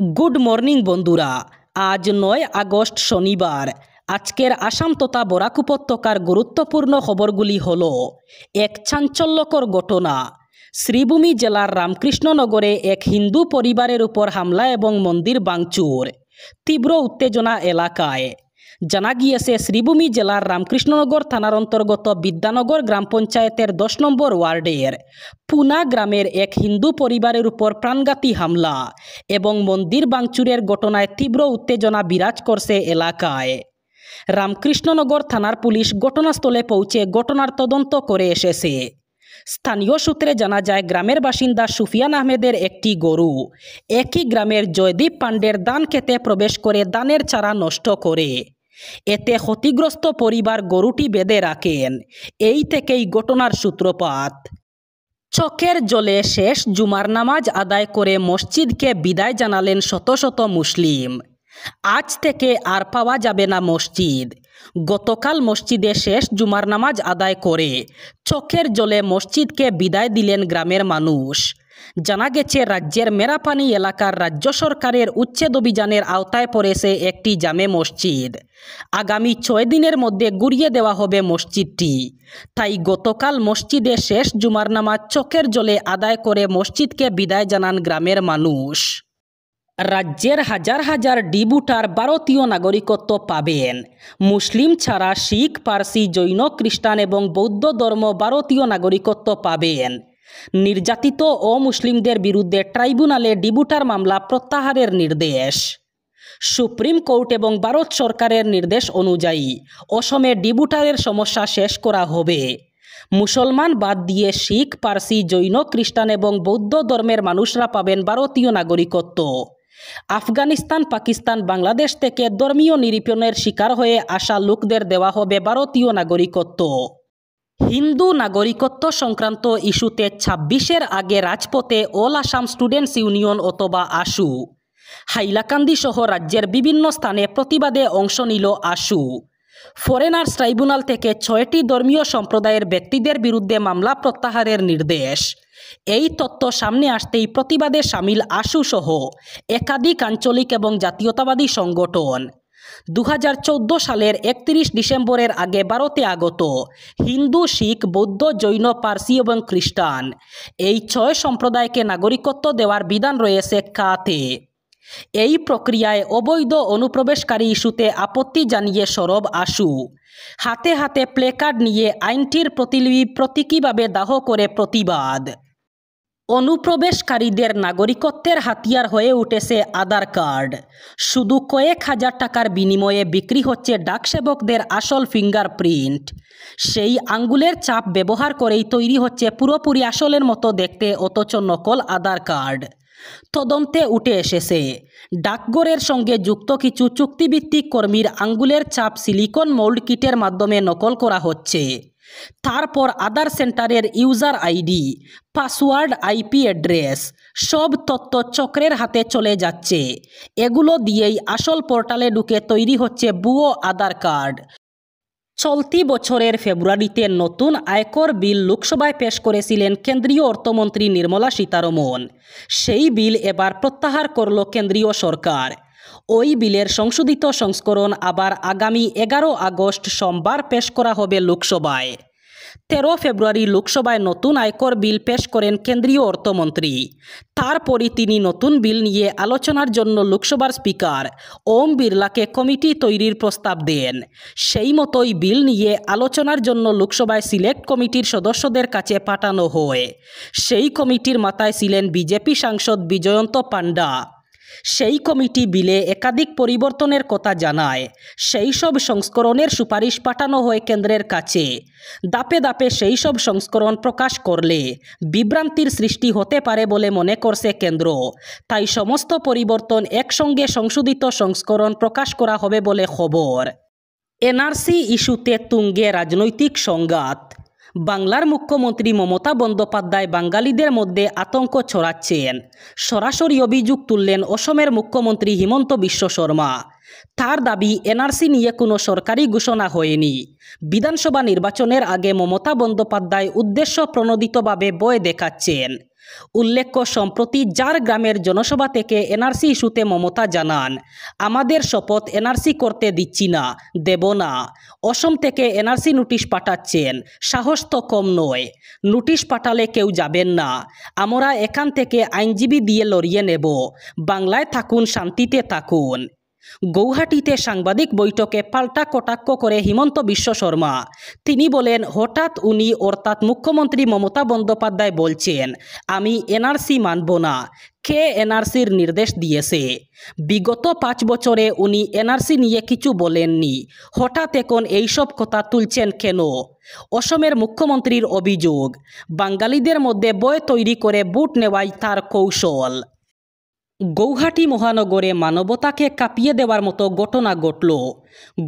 Good morning বন্ধুরা। আজ 9 August শনিবার। আজকের আসাম তথা বরাক উপত্যকার গুরুত্বপূর্ণ খবরগুলি হল: এক চাঞ্চল্যকর ঘটনা, শ্রীভূমি জেলার রামকৃষ্ণনগরে এক হিন্দু পরিবারের উপর হামলা এবং মন্দির ভাঙচুর, তীব্র উত্তেজনা এলাকায়। জানা গিয়েছে, শ্রীভূমি জেলার রামকৃষ্ণনগর থানার অন্তর্গত বিদ্যানগর গ্রাম পঞ্চায়েতের 10 নম্বর ওয়ার্ডের পুনা গ্রামের এক হিন্দু পরিবারের উপর প্রাণঘাতী হামলা এবং মন্দির ভাঙচুরের ঘটনায় তীব্র উত্তেজনা বিরাজ করছে এলাকায়। রামকৃষ্ণনগর থানার পুলিশ ঘটনাস্থলে পৌঁছে ঘটনার তদন্ত করে এসেছে। স্থানীয় সূত্রে জানা যায়, গ্রামের বাসিন্দা সুফিয়ান আহমেদের একটি গরু একই গ্রামের জয়দীপ পাণ্ডের ধান খেতে প্রবেশ করে ধানের চারা নষ্ট করে। এতে ক্ষতিগ্রস্ত পরিবার গরুটি বেঁধে রাখেন। এই থেকেই ঘটনার সূত্রপাত। চোখের জলে শেষ জুমার নামাজ আদায় করে মসজিদকে বিদায় জানালেন শত শত মুসলিম। আজ থেকে আর পাওয়া যাবে না মসজিদ। গতকাল মসজিদে শেষ জুমার নামাজ আদায় করে চোখের জলে মসজিদকে বিদায় দিলেন গ্রামের মানুষ। জানা গেছে, রাজ্যের মেরাপানি এলাকার রাজ্য সরকারের উচ্ছেদ অভিযানের আওতায় পড়েছে একটি জামে মসজিদ। আগামী 6 দিনের মধ্যে গুড়িয়ে দেওয়া হবে মসজিদটি। তাই গতকাল মসজিদে শেষ জুমার নামাজ চোখের জলে আদায় করে মসজিদকে বিদায় জানান গ্রামের মানুষ। রাজ্যের হাজার হাজার ডি ভোটার ভারতীয় নাগরিকত্ব পাবেন। মুসলিম ছাড়া শিখ, পার্সি, জৈন, খ্রিস্টান এবং বৌদ্ধ ধর্ম ভারতীয় নাগরিকত্ব পাবেন। নির্যাতিত অমুসলিমদের বিরুদ্ধে ট্রাইব্যুনালে ডি ভোটার মামলা প্রত্যাহারের নির্দেশ। সুপ্রিম কোর্ট এবং ভারত সরকারের নির্দেশ অনুযায়ী অসমে ডি ভোটারের সমস্যা শেষ করা হবে। মুসলমান বাদ দিয়ে শিখ, পার্সি, জৈন, খ্রিস্টান এবং বৌদ্ধ ধর্মের মানুষরা পাবেন ভারতীয় নাগরিকত্ব। আফগানিস্তান, পাকিস্তান, বাংলাদেশ থেকে ধর্মীয় নিপীড়নের শিকার হয়ে আসা লোকদের দেওয়া হবে ভারতীয় নাগরিকত্ব। হিন্দু নাগরিকত্ব সংক্রান্ত ইস্যুতে 26-এর আগে রাজপথে অল আসাম স্টুডেন্টস ইউনিয়ন অথবা আসু। হাইলাকান্দি সহ রাজ্যের বিভিন্ন স্থানে প্রতিবাদে অংশ নিল আসু। ফরেনার্স ট্রাইব্যুনাল থেকে 6টি ধর্মীয় সম্প্রদায়ের ব্যক্তিদের বিরুদ্ধে মামলা প্রত্যাহারের নির্দেশ। এই তথ্য সামনে আসতেই প্রতিবাদে সামিল আসু সহ একাধিক আঞ্চলিক এবং জাতীয়তাবাদী সংগঠন। 2014 সালের 31 ডিসেম্বরের আগে ভারতে আগত হিন্দু, শিখ, বৌদ্ধ, জৈন, পার্সি এবং খ্রিস্টান এই 6 সম্প্রদায়কে নাগরিকত্ব দেওয়ার বিধান রয়েছে কাতে। এই প্রক্রিয়ায় অবৈধ অনুপ্রবেশকারী ইস্যুতে আপত্তি জানিয়ে সরব আসু। হাতে হাতে প্লেকার্ড নিয়ে আইনটির প্রতিলিপি প্রতীকীভাবে দাহ করে প্রতিবাদ। অনুপ্রবেশকারীদের নাগরিকত্বের হাতিয়ার হয়ে উঠেছে আধার কার্ড। শুধু কয়েক হাজার টাকার বিনিময়ে বিক্রি হচ্ছে ডাকসেবকদের আসল ফিঙ্গারপ্রিন্ট। সেই আঙ্গুলের ছাপ ব্যবহার করেই তৈরি হচ্ছে পুরোপুরি আসলের মতো দেখতে অথচ নকল আধার কার্ড। তদন্তে উঠে এসেছে, ডাকঘরের সঙ্গে যুক্ত কিছু চুক্তিভিত্তিক কর্মীর আঙ্গুলের ছাপ সিলিকন মোল্ড কিটের মাধ্যমে নকল করা হচ্ছে। তারপর আধার সেন্টারের user ID, password, IP address সব তথ্য চক্রের হাতে চলে যাচ্ছে। এগুলো দিয়েই আসল পোর্টালে ঢুকে তৈরি হচ্ছে ভুয়ো আধার কার্ড। চলতি বছরের ফেব্রুয়ারিতে নতুন আয়কর বিল লোকসভায় পেশ করেছিলেন কেন্দ্রীয় অর্থমন্ত্রী নির্মলা সীতারমণ। সেই বিল এবার প্রত্যাহার করল কেন্দ্রীয় সরকার। ওই বিলের সংশোধিত সংস্করণ আবার আগামী 11 আগস্ট সোমবার পেশ করা হবে লোকসভায়। 13 ফেব্রুয়ারি লোকসভায় নতুন আয়কর বিল পেশ করেন কেন্দ্রীয় অর্থমন্ত্রী। তারপরই তিনি নতুন বিল নিয়ে আলোচনার জন্য লোকসভার স্পিকার ওম বিড়লাকে কমিটি তৈরির প্রস্তাব দেন। সেই মতোই বিল নিয়ে আলোচনার জন্য লোকসভায় সিলেক্ট কমিটির সদস্যদের কাছে পাঠানো হয়। সেই কমিটির মাথায় ছিলেন বিজেপি সাংসদ বিজয়ন্ত পাণ্ডা। সেই কমিটি বিলে একাধিক পরিবর্তনের কথা জানায়। সেই সব সংস্করণের সুপারিশ পাঠানো হয় কেন্দ্রের কাছে। ধাপে ধাপে সেই সব সংস্করণ প্রকাশ করলে বিভ্রান্তির সৃষ্টি হতে পারে বলে মনে করছে কেন্দ্র। তাই সমস্ত পরিবর্তন একসঙ্গে সংশোধিত সংস্করণ প্রকাশ করা হবে বলে খবর। এনআরসি ইস্যুতে তুঙ্গে রাজনৈতিক সংঘাত। বাংলার মুখ্যমন্ত্রী মমতা বন্দ্যোপাধ্যায় বাঙালিদের মধ্যে আতঙ্ক ছড়াচ্ছেন। সরাসরি অভিযোগ তুললেন অসমের মুখ্যমন্ত্রী হিমন্ত বিশ্ব শর্মা। তার দাবি, এনআরসি নিয়ে কোনো সরকারি ঘোষণা হয়নি। বিধানসভা নির্বাচনের আগে মমতা বন্দ্যোপাধ্যায় উদ্দেশ্য প্রণোদিতভাবে ভয় দেখাচ্ছেন। উল্লেখ্য, সম্প্রতি জার গ্রামের জনসভা থেকে এনআরসি ইস্যুতে মমতা জানান, আমাদের শপথ এনআরসি করতে দিচ্ছি না, দেব না। অসম থেকে এনআরসি নোটিশ পাঠাচ্ছেন, সাহস তো কম নয়। নোটিশ পাঠালে কেউ যাবেন না, আমরা এখান থেকে আইনজীবী দিয়ে লড়িয়ে নেব। বাংলায় থাকুন, শান্তিতে থাকুন। গৌহাটিতে সাংবাদিক বৈঠকে পাল্টা কটাক্ষ করে হিমন্ত বিশ্ব শর্মা। তিনি বলেন, হঠাৎ উনি অর্থাৎ মুখ্যমন্ত্রী মমতা বন্দ্যোপাধ্যায় বলছেন আমি এনআরসি মানব না। কে এনআরসির নির্দেশ দিয়েছে? বিগত 5 বছরে উনি এনআরসি নিয়ে কিছু বলেননি, হঠাৎ এখন এইসব কথা তুলছেন কেন? অসমের মুখ্যমন্ত্রীর অভিযোগ, বাঙালিদের মধ্যে ভয় তৈরি করে ভোট নেওয়াই তার কৌশল। গৌহাটি মহানগরে মানবতাকে কাঁপিয়ে দেওয়ার মতো ঘটনা ঘটল।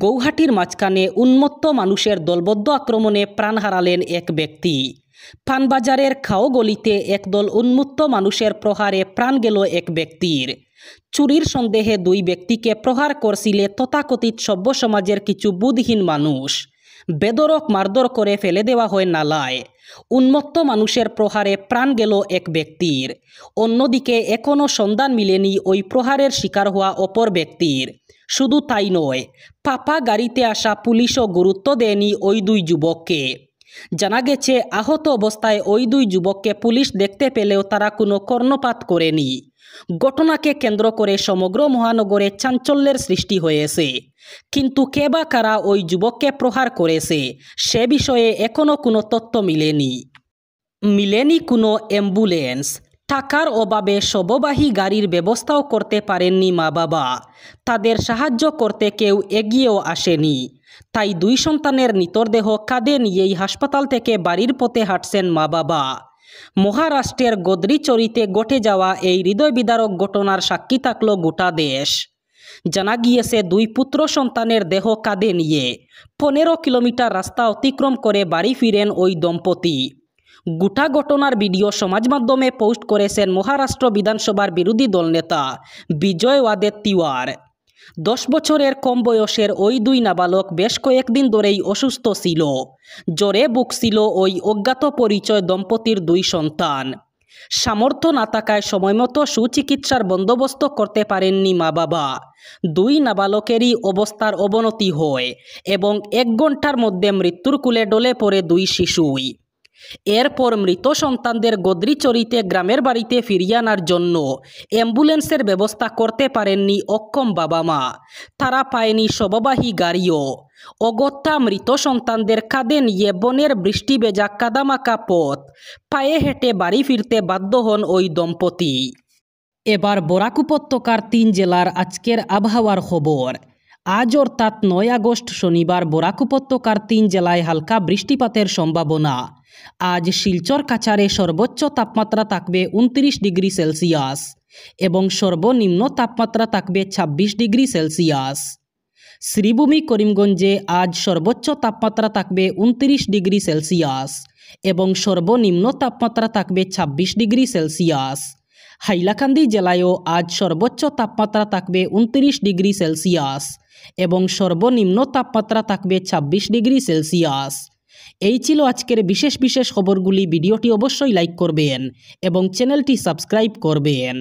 গৌহাটির মাঝখানে উন্মত্ত মানুষের দলবদ্ধ আক্রমণে প্রাণ হারালেন এক ব্যক্তি। পানবাজারের খাও গলিতে একদল উন্মত্ত মানুষের প্রহারে প্রাণ গেল এক ব্যক্তির। চুরির সন্দেহে 2 ব্যক্তিকে প্রহার করছিলে তথাকথিত সভ্য সমাজের কিছু বুদ্ধিহীন মানুষ। বেদরক মারধর করে ফেলে দেওয়া হয় নালায়। উন্মত্ত মানুষের প্রহারে প্রাণ গেল এক ব্যক্তির। অন্যদিকে এখনও সন্ধান মিলেনি ওই প্রহারের শিকার হওয়া অপর ব্যক্তির। শুধু তাই নয়, পাপা গাড়িতে আসা পুলিশও গুরুত্ব দেয়নি ওই 2 যুবককে। জানা গেছে, আহত অবস্থায় ওই 2 যুবককে পুলিশ দেখতে পেলেও তারা কোনো কর্ণপাত করেনি। ঘটনাকে কেন্দ্র করে সমগ্র মহানগরে চাঞ্চল্যের সৃষ্টি হয়েছে। কিন্তু কে বা কারা ওই যুবককে প্রহার করেছে সে বিষয়ে এখনও কোনো তথ্য মিলেনি কোনো অ্যাম্বুলেন্স। টাকার অভাবে শববাহী গাড়ির ব্যবস্থাও করতে পারেননি মা বাবা। তাদের সাহায্য করতে কেউ এগিয়েও আসেনি। তাই 2 সন্তানের মৃতদেহ কাঁধে নিয়েই হাসপাতাল থেকে বাড়ির পথে হাঁটছেন মা বাবা। মহারাষ্ট্রের গদ্রিচরিতে ঘটে যাওয়া এই হৃদয়বিদারক ঘটনার সাক্ষী থাকল গোটা দেশ। জানা গিয়েছে, 2 পুত্র সন্তানের দেহ কাঁধে নিয়ে 15 কিলোমিটার রাস্তা অতিক্রম করে বাড়ি ফিরেন ওই দম্পতি। গোটা ঘটনার ভিডিও সমাজ মাধ্যমে পোস্ট করেছেন মহারাষ্ট্র বিধানসভার বিরোধী দলনেতা বিজয় ওয়াদেতিওয়ার। 10 বছরের কম বয়সের ওই 2 নাবালক বেশ কয়েকদিন ধরেই অসুস্থ ছিল। জ্বরে ভুগছিল ওই অজ্ঞাত পরিচয় দম্পতির 2 সন্তান। সামর্থ্য না থাকায় সময়মতো সুচিকিৎসার বন্দোবস্ত করতে পারেননি মা বাবা। 2 নাবালকেরই অবস্থার অবনতি হয় এবং 1 ঘন্টার মধ্যে মৃত্যুর কোলে ঢলে পড়ে 2 শিশুই। এরপর মৃত সন্তানদের গদ্রিচরিতে গ্রামের বাড়িতে ফিরিয়ে আনার জন্য অ্যাম্বুলেন্সের ব্যবস্থা করতে পারেননি অক্ষম বাবা মা। তারা পায়নি শববাহী গাড়িও। অগত্যা মৃত সন্তানদের কাঁধে নিয়ে বনের বৃষ্টি ভেজা কাদামাখা পথ পায়ে হেঁটে বাড়ি ফিরতে বাধ্য হন ওই দম্পতি। এবার বরাক উপত্যকার 3 জেলার আজকের আবহাওয়ার খবর। আজ অর্থাৎ 9 আগস্ট শনিবার বরাক উপত্যকার 3 জেলায় হালকা বৃষ্টিপাতের সম্ভাবনা। আজ শিলচর কাছাড়ে সর্বোচ্চ তাপমাত্রা থাকবে 29 ডিগ্রি সেলসিয়াস এবং সর্বনিম্ন তাপমাত্রা থাকবে 26 ডিগ্রি সেলসিয়াস। শ্রীভূমি করিমগঞ্জে আজ সর্বোচ্চ তাপমাত্রা থাকবে 29 ডিগ্রি সেলসিয়াস এবং সর্বনিম্ন তাপমাত্রা থাকবে 26 ডিগ্রি সেলসিয়াস। হাইলাকান্দি জেলায়ও আজ সর্বোচ্চ তাপমাত্রা থাকবে 29 ডিগ্রি সেলসিয়াস এবং সর্বনিম্ন তাপমাত্রা থাকবে 26 ডিগ্রি সেলসিয়াস। এই ছিল আজকের বিশেষ খবরগুলি। ভিডিওটি অবশ্যই লাইক করবেন এবং চ্যানেলটি সাবস্ক্রাইব করবেন।